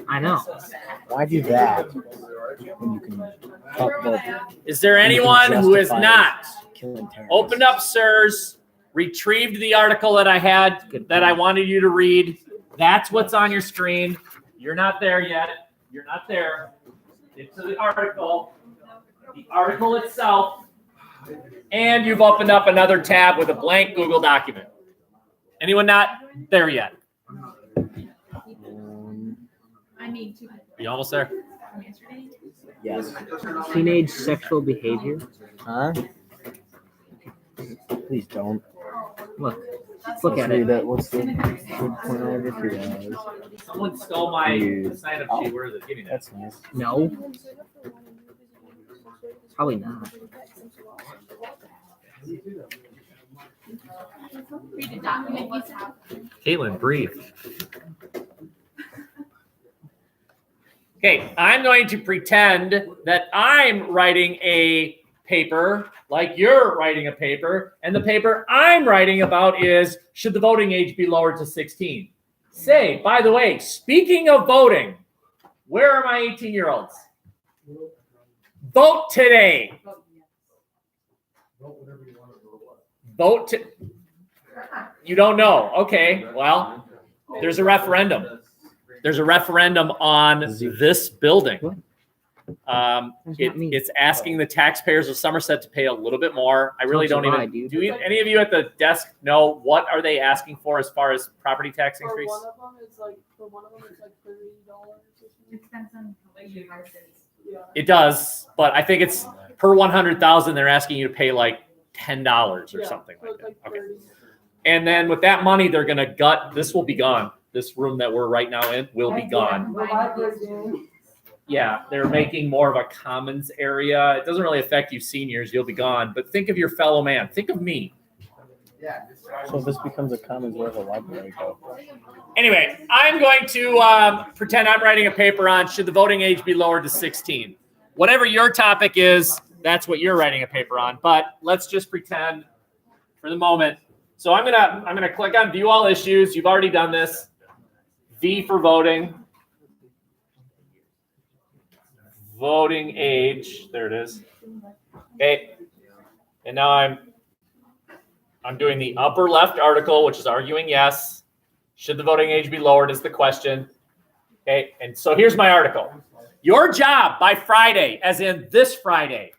I know. Why do that when you can talk about? Is there anyone who is not killing terrorists? opened up SIRS, retrieved the article that I had that I wanted you to read? That's what's on your screen. You're not there yet. You're not there. It's the article itself, and you've opened up another tab with a blank Google document. Anyone not there yet? You almost there? Yes. Teenage sexual behavior. Huh? Please don't. Look Let's at read it. that. What's the pornography? Someone stole my sign-up sheet. Where is it? Give me that. That's nice. No. Probably not. Caitlin, breathe. Okay, I'm going to pretend that I'm writing a paper like you're writing a paper, and the paper I'm writing about is, should the voting age be lowered to 16? Say, by the way, speaking of voting, where are my 18-year-olds? Vote today. Vote. You don't know. Okay, well, there's a referendum. There's a referendum on this building. It's asking the taxpayers of Somerset to pay a little bit more. I really don't even. Do any of you at the desk know what are they asking for as far as property tax increase? For one of them, it's like $30. It does, but I think it's per 100,000. They're asking you to pay like $10 or something like that. Okay. And then with that money, they're going to gut. This will be gone. This room that we're right now in will be gone. Yeah, they're making more of a commons area. It doesn't really affect you seniors. You'll be gone. But think of your fellow man. Think of me. So if this becomes a commons, where the library go? Anyway, I'm going to pretend I'm writing a paper on should the voting age be lowered to 16. Whatever your topic is, that's what you're writing a paper on. But let's just pretend for the moment. So I'm gonna click on View All Issues. You've already done this. V for voting. Voting age. There it is. Okay. And now I'm doing the upper left article, which is arguing yes. Should the voting age be lowered is the question. Okay. And so here's my article. Your job by Friday, as in this Friday,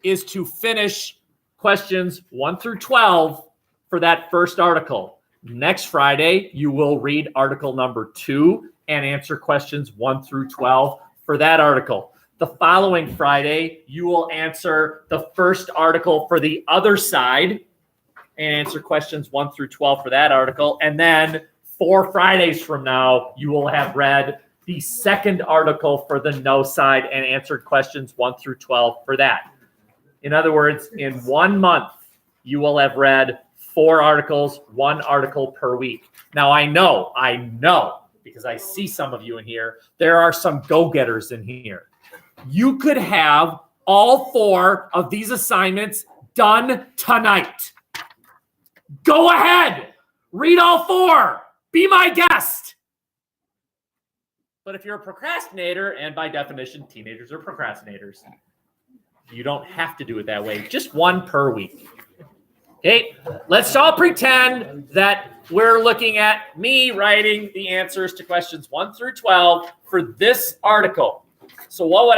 is to finish questions 1 through 12 for that first article. Next Friday, you will read article number 2 and answer questions 1 through 12 for that article. The following Friday, you will answer the first article for the other side and answer questions 1 through 12 for that article. And then 4 Fridays from now, you will have read the second article for the no side and answered questions 1 through 12 for that. In other words, in 1 month, you will have read 4 articles, 1 article per week. Now, I know, because I see some of you in here, there are some go-getters in here. You could have all 4 of these assignments done tonight. Go ahead, read all 4, be my guest. But if you're a procrastinator, and by definition, teenagers are procrastinators, you don't have to do it that way. Just 1 per week. Okay, let's all pretend that we're looking at me writing the answers to questions 1 through 12 for this article. So what would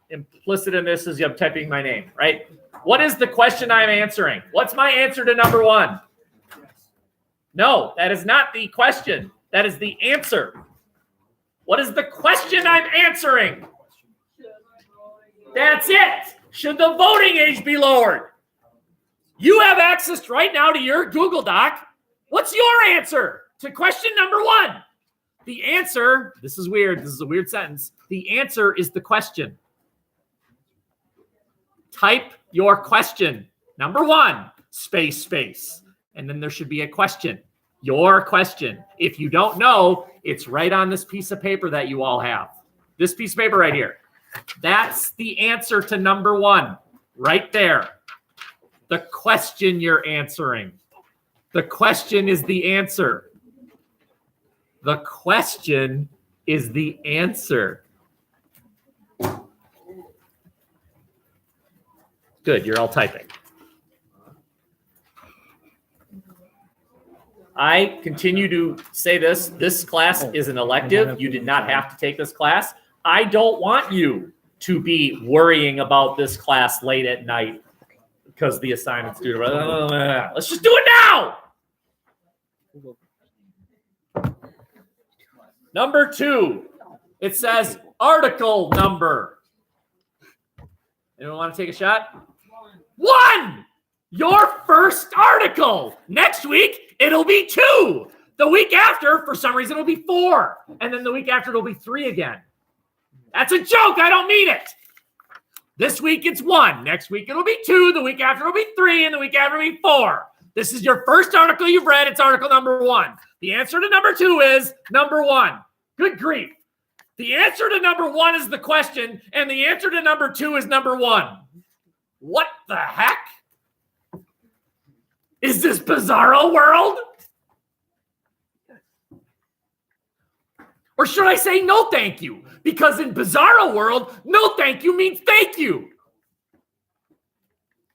implicit in this is I'm typing my name, right? What is the question I'm answering? What's my answer to number 1? No, that is not the question. That is the answer. What is the question I'm answering? That's it. Should the voting age be lowered? You have access right now to your Google Doc. What's your answer to question number 1? The answer, this is weird. This is a weird sentence. The answer is the question. Type your question. Number 1, space. And then there should be a question. Your question. If you don't know, it's right on this piece of paper that you all have. This piece of paper right here. That's the answer to number 1. Right there. The question you're answering. The question is the answer. The question is the answer. Good, you're all typing. I continue to say this. This class is an elective. You did not have to take this class. I don't want you to be worrying about this class late at night because the assignment's due. Let's just do it now. Number 2, it says article number. Anyone want to take a shot? 1! Your first article. Next week, it'll be 2. The week after, for some reason, it'll be 4. And then the week after, it'll be 3 again. That's a joke. I don't mean it. This week, it's 1. Next week, it'll be 2. The week after, it'll be 3. And the week after, it'll be 4. This is your first article you've read. It's article number 1. The answer to number 2 is number 1. Good grief. The answer to number 1 is the question, and the answer to number 2 is number 1. What the heck? Is this Bizarro World? Or should I say no thank you? Because in Bizarro World, no thank you means thank you.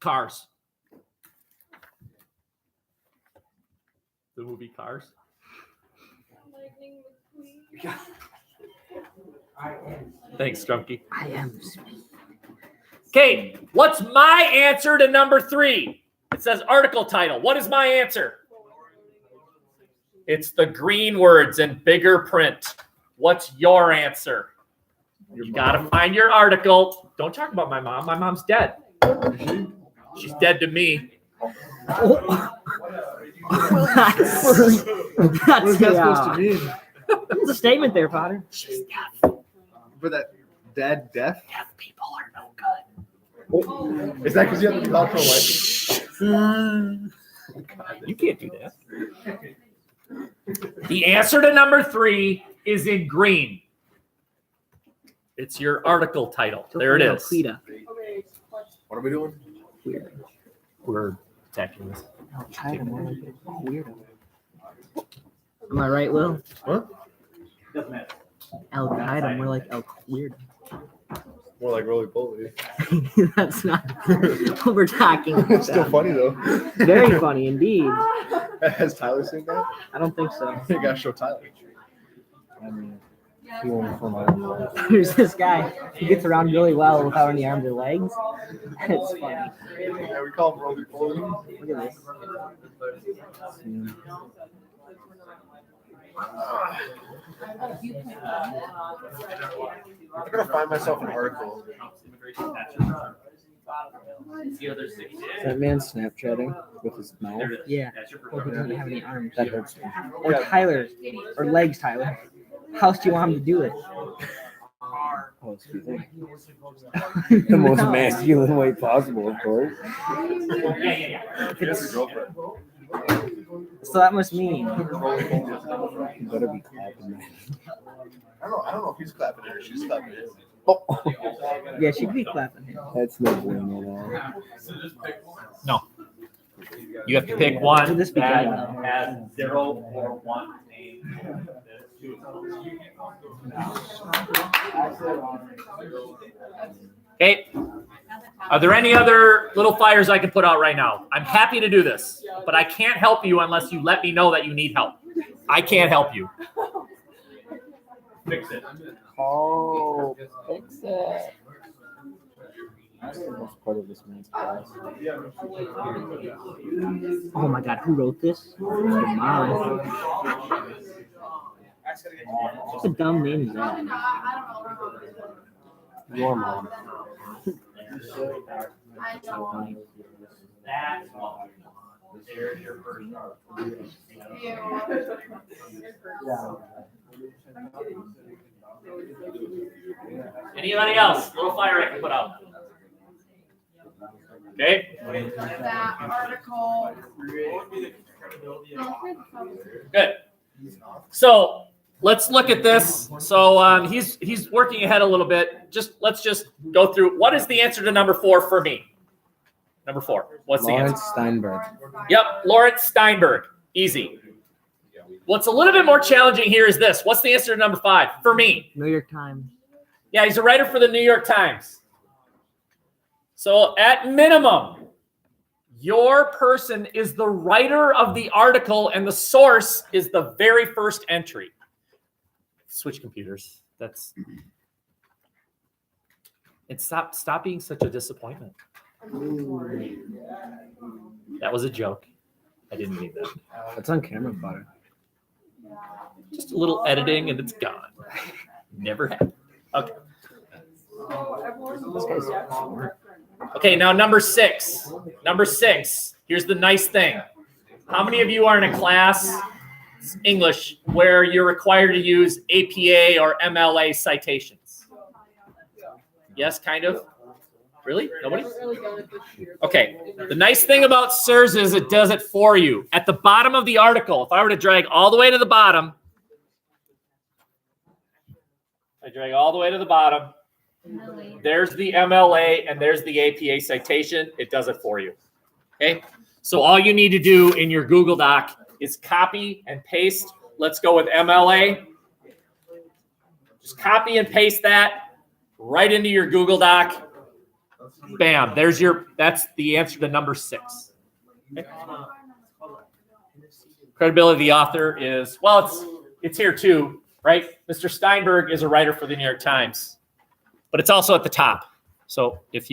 Cars. The movie Cars. Thanks, Strumke. I am sweet. Okay, what's my answer to number 3? It says article title. What is my answer? It's the green words in bigger print. What's your answer? You got to find your article. Don't talk about my mom. My mom's dead. She's dead to me. That's What's that supposed to mean? There's a statement there, Potter. She's deaf. For that dad deaf? Deaf people are no good. Is that because you have the cultural license? You can't do that. The answer to number 3 is in green. It's your article title. There it is. Al-Qaeda. What are we doing? We're attacking this. Al-Qaeda, more like weirdo. Am I right, Will? What? Al-Qaeda, more like weirdo. More like roly poly. That's not what we're talking about. It's still funny though. Very funny indeed. Has Tyler seen that? I don't think so. You gotta show Tyler. I mean, he won't for my own life. There's this guy who gets around really well without any arms or legs. It's funny. Yeah, we call him roly poly. Look at this. I'm gonna find myself an article. Is that man Snapchatting with his mouth? Yeah. Or he doesn't have any arms. That hurts me. Or Tyler. Or legs, Tyler. How else do you want him to do it? Oh, excuse me. The most masculine way possible, of course. He has a girlfriend. So that must mean. You better be clapping, man. I don't know if he's clapping it or she's clapping it. Oh, Yeah, she'd be clapping him. that's no bueno at all. No. You have to pick one Would this be that good? has 0 or 1 name. Okay. Are there any other little fires I can put out right now? I'm happy to do this, but I can't help you unless you let me know that you need help. I can't help you. Fix it. Oh, fix it. That's the best part of this man's class. Oh my god, who wrote this? Your mom. What a dumb name is that? Your mom. That's what there's your first. Anybody else? Little fire I can put out. Okay. That article. Good. So let's look at this. So he's working ahead a little bit. Let's just go through. What is the answer to number 4 for me? Number 4. What's the Lawrence answer? Steinberg. Yep, Lawrence Steinberg. Easy. What's a little bit more challenging here is this. What's the answer to number 5 for me? New York Times. Yeah, he's a writer for the New York Times. So at minimum, your person is the writer of the article and the source is the very first entry. Switch computers. Stop being such a disappointment. That was a joke. I didn't mean that. That's on camera, butter. Just a little editing and it's gone. Never happened. Okay. Okay, now number 6. Number 6. Here's the nice thing. How many of you are in a class, English, where you're required to use APA or MLA citations? Yes, kind of? Really? Nobody? Okay. The nice thing about SIRS is it does it for you. At the bottom of the article, if I were to drag all the way to the bottom, there's the MLA and there's the APA citation. It does it for you. Okay? So all you need to do in your Google Doc is copy and paste. Let's go with MLA. Just copy and paste that right into your Google Doc. Bam, that's the answer to number 6. Okay. Credibility of the author is, well, it's here too, right? Mr. Steinberg is a writer for the New York Times, but it's also at the top. So why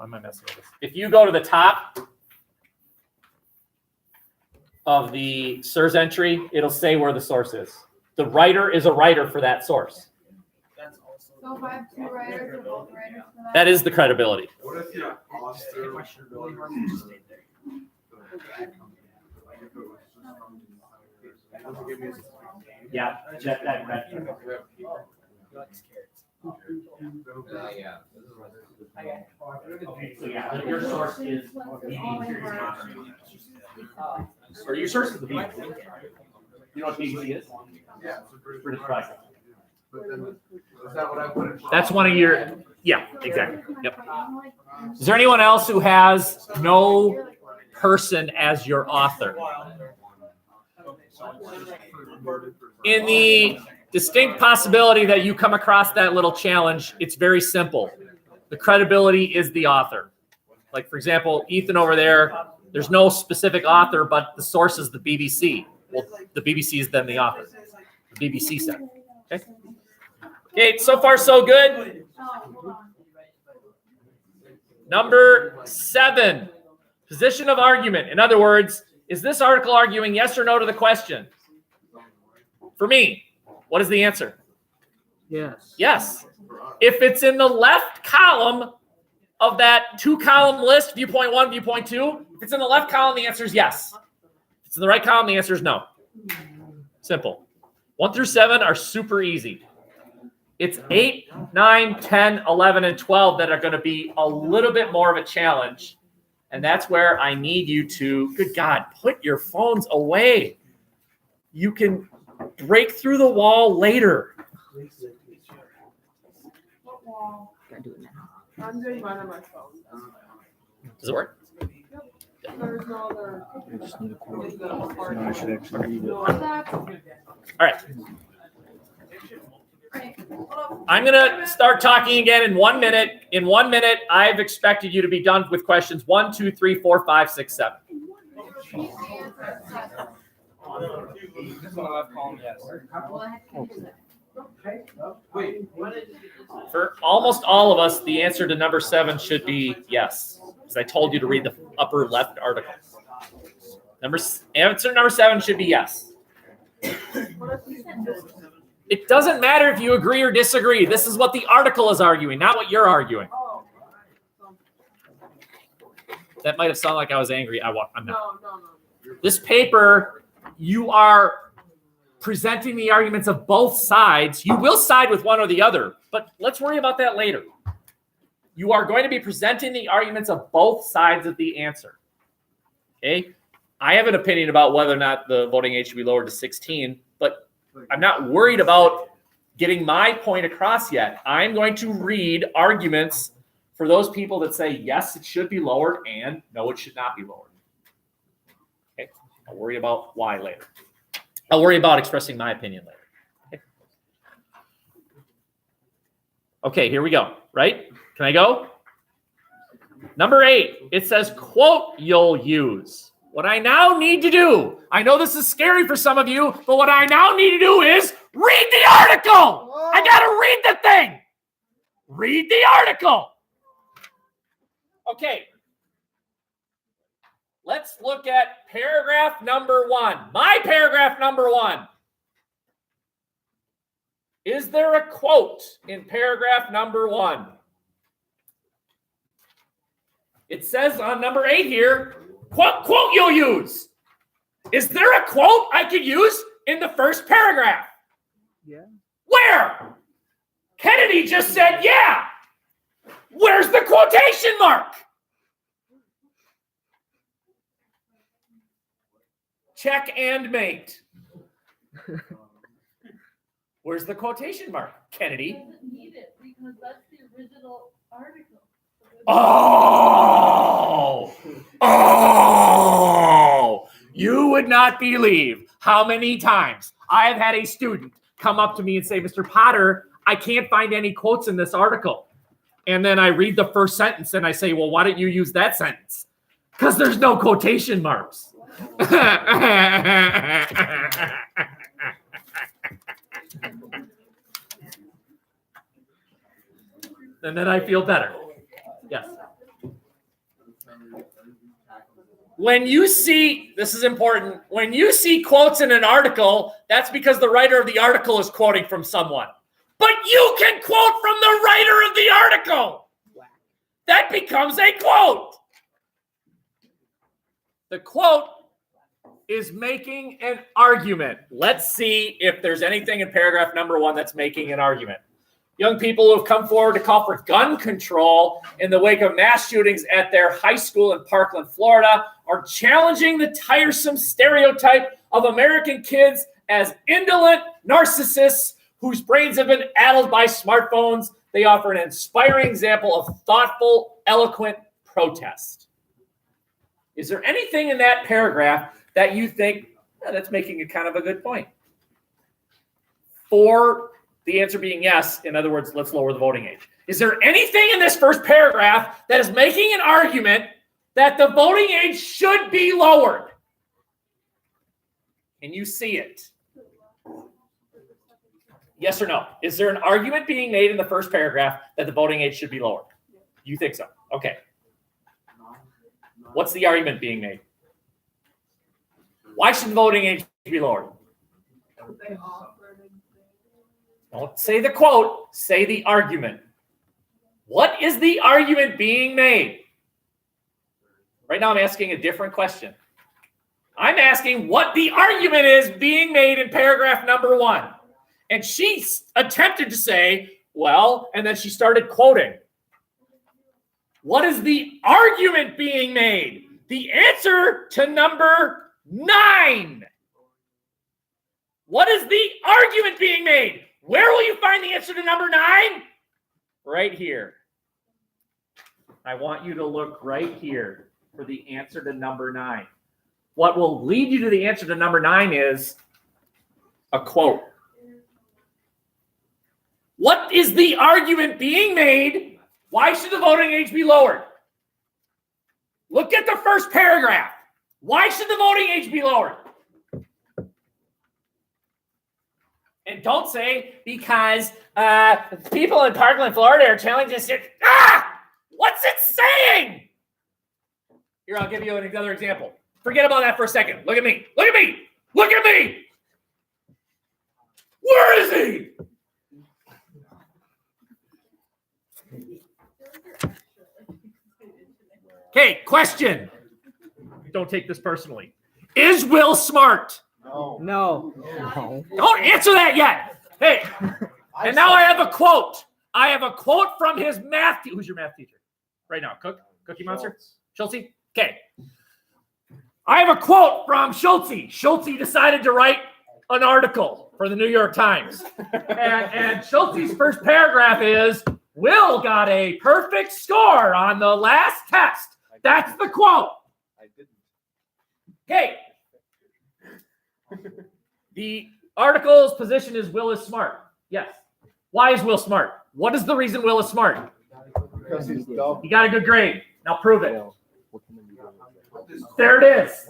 am I messing with this? If you go to the top of the SIRS entry, it'll say where the source is. The writer is a writer for that source. So if I have 2 writers or both writers for that? That is the credibility. What if the author Yeah, check that. Okay, so yeah, your source is or your source is the BBC. You know what BBC is? Yeah. British Broadcasting. But then, is that what I put in? That's one of your, yeah, exactly. Yep. Is there anyone else who has no person as your author? In the distinct possibility that you come across that little challenge, it's very simple. The credibility is the author. Like, for example, Ethan over there, there's no specific author, but the source is the BBC. Well, the BBC is then the author. The BBC said. Okay. Okay, so far so good. Number 7, position of argument. In other words, is this article arguing yes or no to the question? For me, what is the answer? Yes. Yes. If it's in the left column of that 2-column list, viewpoint 1, viewpoint 2, if it's in the left column, the answer is yes. If it's in the right column, the answer is no. Simple. 1 through 7 are super easy. It's 8, 9, 10, 11, and 12 that are going to be a little bit more of a challenge. And that's where I need you to, good God, put your phones away. You can break through the wall later. Gotta do it now. I'm doing mine on my phone. Does it work? There's no other. I just need a quote. No, I should actually read it. All right. I'm going to start talking again in 1 minute. In 1 minute, I've expected you to be done with questions 1, 2, 3, 4, 5, 6, 7. For almost all of us, the answer to number 7 should be yes, because I told you to read the upper left article. Answer number 7 should be yes. It doesn't matter if you agree or disagree. This is what the article is arguing, not what you're arguing. That might have sounded like I was angry. I'm not. No. This paper, you are presenting the arguments of both sides. You will side with one or the other, but let's worry about that later. You are going to be presenting the arguments of both sides of the answer. Okay? I have an opinion about whether or not the voting age should be lowered to 16, but I'm not worried about getting my point across yet. I'm going to read arguments for those people that say, yes, it should be lowered, and no, it should not be lowered. Okay? I'll worry about why later. I'll worry about expressing my opinion later. Okay, here we go, right? Can I go? Number 8, it says, quote you'll use. What I now need to do, I know this is scary for some of you, but what I now need to do is read the article. I got to read the thing. Read the article. Okay. Let's look at paragraph number 1. My paragraph number 1. Is there a quote in paragraph number 1? It says on number 8 here, what quote you'll use. Is there a quote I could use in the first paragraph? Yeah. Where? Kennedy just said, yeah. Where's the quotation mark? Check and mate. Where's the quotation mark, Kennedy? Doesn't need it because that's the original article. Oh, you would not believe how many times I have had a student come up to me and say, Mr. Potter, I can't find any quotes in this article. And then I read the first sentence and I say, well, why don't you use that sentence? Because there's no quotation marks. And then I feel better. Yes. When you see, this is important, when you see quotes in an article, that's because the writer of the article is quoting from someone. But you can quote from the writer of the article. That becomes a quote. The quote is making an argument. Let's see if there's anything in paragraph number 1 that's making an argument. Young people who have come forward to call for gun control in the wake of mass shootings at their high school in Parkland, Florida, are challenging the tiresome stereotype of American kids as indolent narcissists whose brains have been addled by smartphones. They offer an inspiring example of thoughtful, eloquent protest. Is there anything in that paragraph that you think, that's making a kind of a good point? For the answer being yes, in other words, let's lower the voting age. Is there anything in this first paragraph that is making an argument that the voting age should be lowered? Can you see it? Yes or no? Is there an argument being made in the first paragraph that the voting age should be lowered? You think so? Okay. What's the argument being made? Why should the voting age be lowered? They offered it. Don't say the quote, say the argument. What is the argument being made? Right now I'm asking a different question. I'm asking what the argument is being made in paragraph number 1. And she attempted to say, well, and then she started quoting. What is the argument being made? The answer to number 9. What is the argument being made? Where will you find the answer to number 9? Right here. I want you to look right here for the answer to number 9. What will lead you to the answer to number 9 is a quote. What is the argument being made? Why should the voting age be lowered? Look at the first paragraph. Why should the voting age be lowered? And don't say, because people in Parkland, Florida are challenging us. What's it saying? Here, I'll give you another example. Forget about that for a second. Look at me. Look at me. Look at me. Where is he? Okay, question. Don't take this personally. Is Will smart? No. Don't answer that yet. Hey, and now I have a quote. I have a quote from his math teacher. Who's your math teacher? Right now, Cookie Monster? Schultz? Okay. I have a quote from Schultz. Schultz decided to write an article for the New York Times. And Schultz's first paragraph is, Will got a perfect score on the last test. That's the quote. I didn't. Okay. The article's position is Will is smart. Yes. Why is Will smart? What is the reason Will is smart? Because he's dumb. He got a good grade. Now prove it. There it is.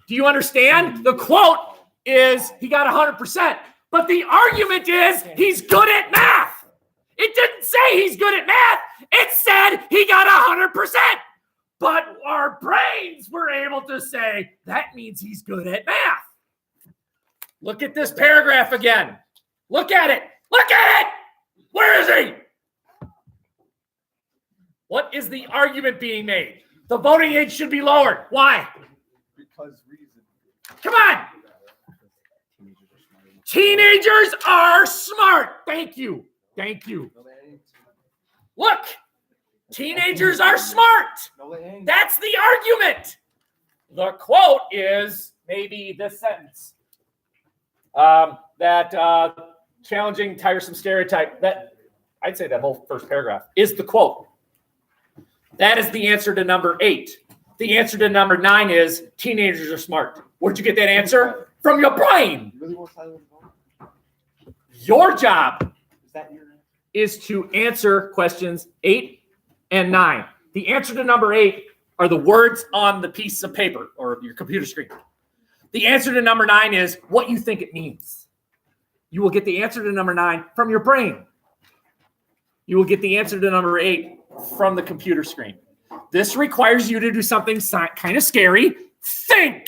Do you understand? The quote is he got 100%, but the argument is he's good at math. It didn't say he's good at math. It said he got 100%. But our brains were able to say that means he's good at math. Look at this paragraph again. Look at it. Look at it. Where is he? What is the argument being made? The voting age should be lowered. Why? Because reason. Come on. Teenagers are smart. Thank you. Thank you. Look. Teenagers are smart. That's the argument. The quote is maybe this sentence. That challenging, tiresome stereotype, that I'd say that whole first paragraph is the quote. That is the answer to number 8. The answer to number 9 is teenagers are smart. Where'd you get that answer? From your brain. Your job is to answer questions 8 and 9. The answer to number 8 are the words on the piece of paper or your computer screen. The answer to number 9 is what you think it means. You will get the answer to number 9 from your brain. You will get the answer to number 8 from the computer screen. This requires you to do something kind of scary. Think.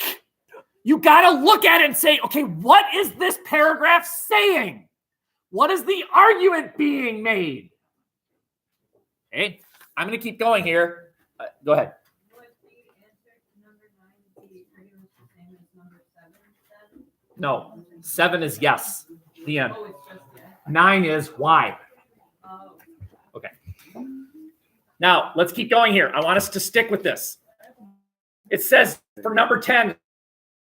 You got to look at it and say, okay, what is this paragraph saying? What is the argument being made? Okay, I'm going to keep going here. Go ahead. Would the answer to number 9 be pretty much the same as number 7 then? No, 7 is yes. The end. Oh, it's just yes. 9 is why. Oh. Okay. Now, let's keep going here. I want us to stick with this. It says for number 10,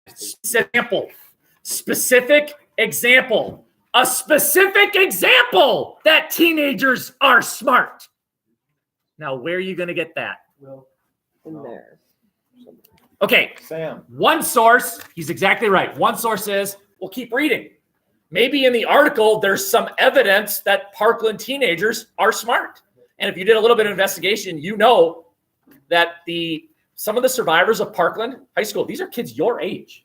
example, specific example, a specific example that teenagers are smart. Now, where are you going to get that? In there. Okay. Sam. One source, he's exactly right. One source is, we'll keep reading. Maybe in the article, there's some evidence that Parkland teenagers are smart. And if you did a little bit of investigation, you know that some of the survivors of Parkland High School, these are kids your age,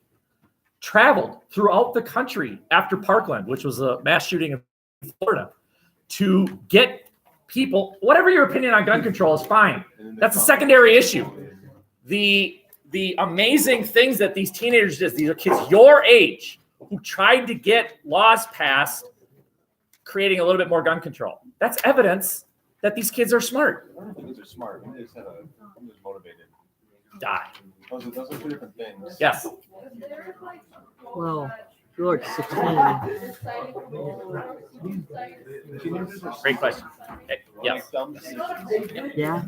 traveled throughout the country after Parkland, which was a mass shooting in Florida, to get people, whatever your opinion on gun control is fine. That's a secondary issue. The amazing things that these teenagers did, these are kids your age who tried to get laws passed, creating a little bit more gun control. That's evidence that these kids are smart. I don't think these are smart. They just motivated. Die. Those are 2 different things. Yes. Well, you're like 16. Great question. Okay. Yes. Dumb decisions. Yeah.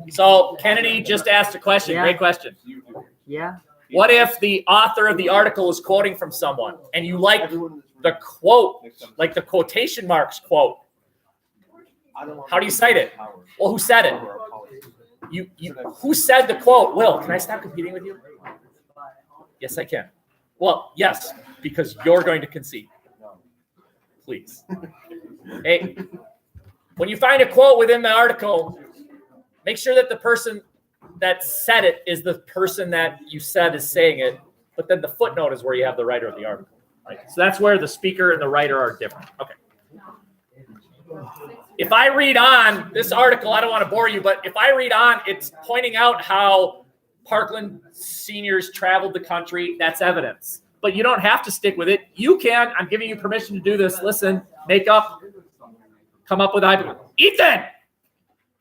So Kennedy just asked a question. Yeah. Great question. Yeah. What if the author of the article is quoting from someone and you like the quote, like the quotation marks quote? How do you cite it? Well, who said it? Who said the quote? Will, can I stop competing with you? Yes, I can. Well, yes, because you're going to concede. Please. Hey, when you find a quote within the article, make sure that the person that said it is the person that you said is saying it, but then the footnote is where you have the writer of the article. Right? So that's where the speaker and the writer are different. Okay. If I read on this article, I don't want to bore you, but if I read on, it's pointing out how Parkland seniors traveled the country. That's evidence. But you don't have to stick with it. You can. I'm giving you permission to do this. Listen, come up with a hypothetical. Ethan,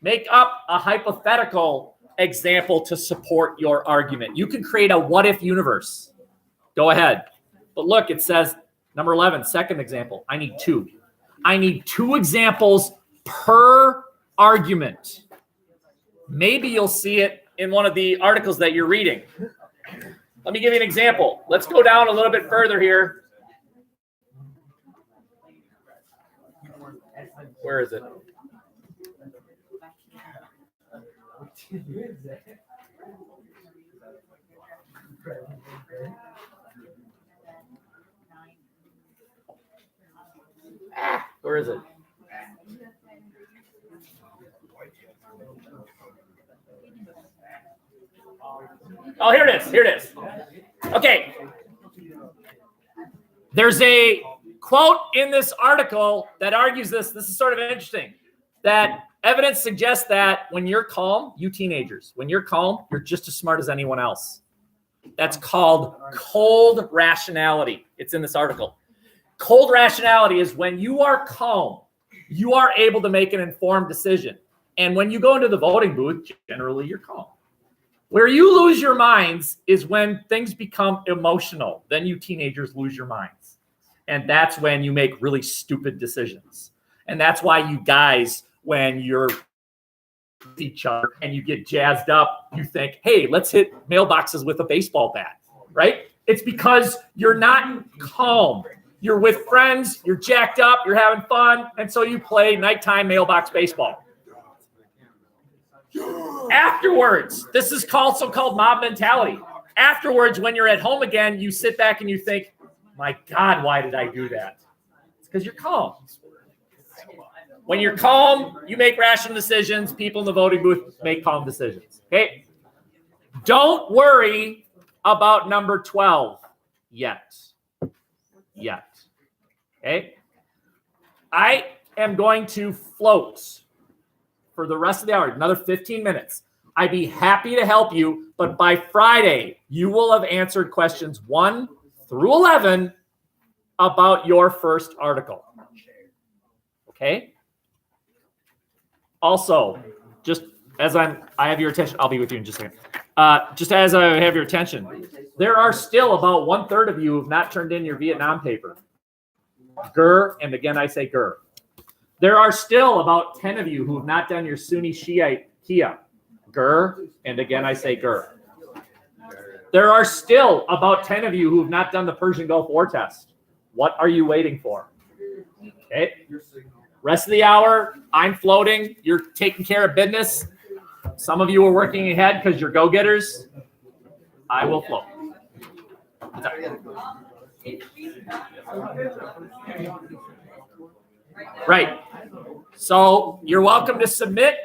make up a hypothetical example to support your argument. You can create a what-if universe. Go ahead. But look, it says, number 11, second example. I need 2. I need 2 examples per argument. Maybe you'll see it in one of the articles that you're reading. Let me give you an example. Let's go down a little bit further here. Where is it? Where is it? Oh, here it is. Here it is. Okay. There's a quote in this article that argues this. This is sort of interesting. That evidence suggests that when you're calm, you teenagers, when you're calm, you're just as smart as anyone else. That's called cold rationality. It's in this article. Cold rationality is when you are calm, you are able to make an informed decision. And when you go into the voting booth, generally you're calm. Where you lose your minds is when things become emotional. Then you teenagers lose your minds. And that's when you make really stupid decisions. And that's why you guys, when you're with each other and you get jazzed up, you think, hey, let's hit mailboxes with a baseball bat, right? It's because you're not calm. You're with friends, you're jacked up, you're having fun, and so you play nighttime mailbox baseball. Afterwards, this is also called mob mentality. Afterwards, when you're at home again, you sit back and you think, my God, why did I do that? It's because you're calm. When you're calm, you make rational decisions. People in the voting booth make calm decisions. Okay? Don't worry about number 12 yet. Okay? I am going to float for the rest of the hour, another 15 minutes. I'd be happy to help you, but by Friday, you will have answered questions 1 through 11 about your first article. Okay? Also, just as I have your attention, I'll be with you in just a second. Just as I have your attention, there are still about 1/3 of you who have not turned in your Vietnam paper. Gur, and again I say Gur. There are still about 10 of you who have not done your Sunni Shiite Kia. Gur, and again I say Gur. There are still about 10 of you who have not done the Persian Gulf War test. What are you waiting for? Okay. Rest of the hour, I'm floating. You're taking care of business. Some of you are working ahead because you're go-getters. I will float. Right. So you're welcome to submit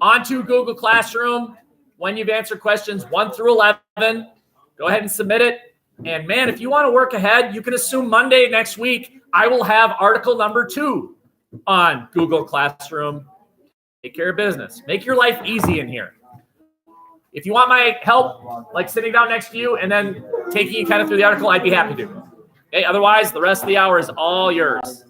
onto Google Classroom when you've answered questions 1 through 11. Go ahead and submit it. And man, if you want to work ahead, you can assume Monday next week, I will have article number 2 on Google Classroom. Take care of business. Make your life easy in here. If you want my help, like sitting down next to you and then taking you kind of through the article, I'd be happy to. Okay. Otherwise, the rest of the hour is all yours.